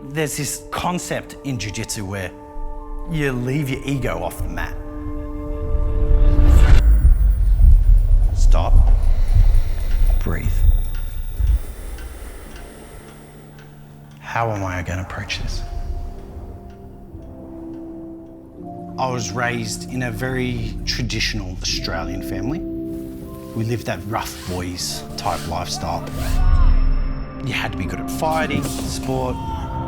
There's this concept in jiu-jitsu where you leave your ego off the mat. Stop. Breathe. How am I going to approach this? I was raised in a very traditional Australian family. We lived that rough boys type lifestyle. You had to be good at fighting, sport,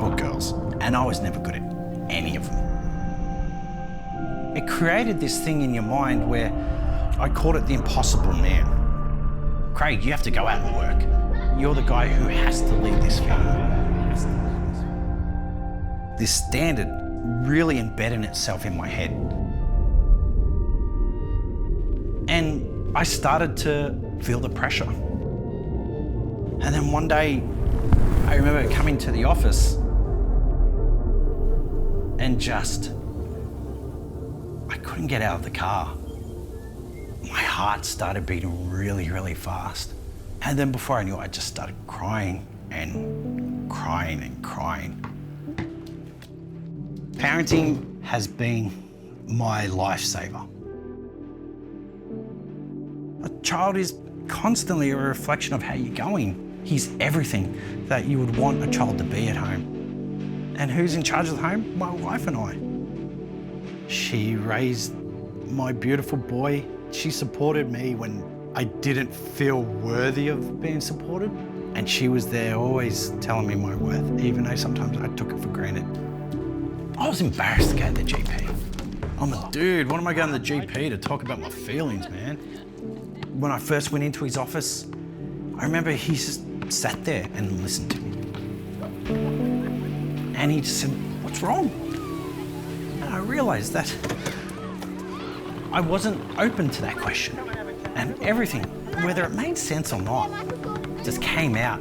or girls. And I was never good at any of them. It created this thing in your mind where I called it the impossible man. Craig, you have to go out and work. You're the guy who has to lead this family. This standard really embedded itself in my head. And I started to feel the pressure. And then one day, I remember coming to the office and I couldn't get out of the car. My heart started beating really, really fast. And then before I knew it, I just started crying and crying and crying. Parenting has been my lifesaver. A child is constantly a reflection of how you're going. He's everything that you would want a child to be at home. And who's in charge of the home? My wife and I. She raised my beautiful boy. She supported me when I didn't feel worthy of being supported. And she was there always telling me my worth, even though sometimes I took it for granted. I was embarrassed to go to the GP. I'm a dude, what am I going to the GP to talk about my feelings, man? When I first went into his office, I remember he just sat there and listened to me. And he just said, "What's wrong?" And I realized that I wasn't open to that question. And everything, whether it made sense or not, just came out.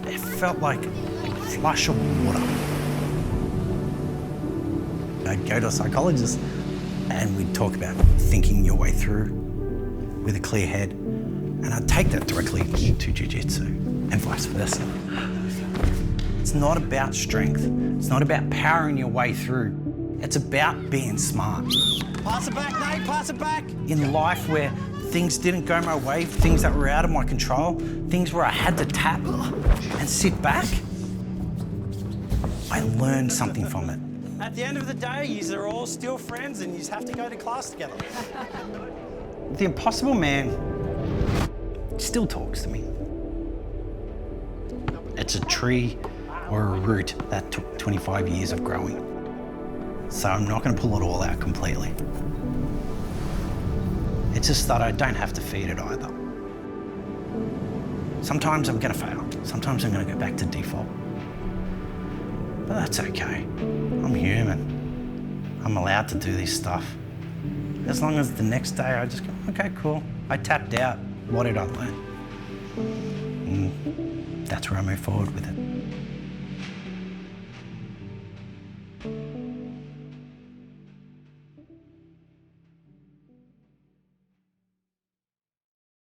It felt like a flush of water. I'd go to a psychologist and we'd talk about thinking your way through with a clear head. And I'd take that directly to jiu-jitsu and vice versa. It's not about strength. It's not about powering your way through. It's about being smart. Pass it back, Nate, pass it back. In life where things didn't go my way, things that were out of my control, things where I had to tap and sit back, I learned something from it. At the end of the day, you're all still friends and you have to go to class together. The impossible man still talks to me. It's a tree or a root that took 25 years of growing. So I'm not going to pull it all out completely. It's just that I don't have to feed it either. Sometimes I'm going to fail. Sometimes I'm going to go back to default. But that's okay. I'm human. I'm allowed to do this stuff. As long as the next day I just go, okay, cool. I tapped out. What did I learn? And that's where I move forward with it.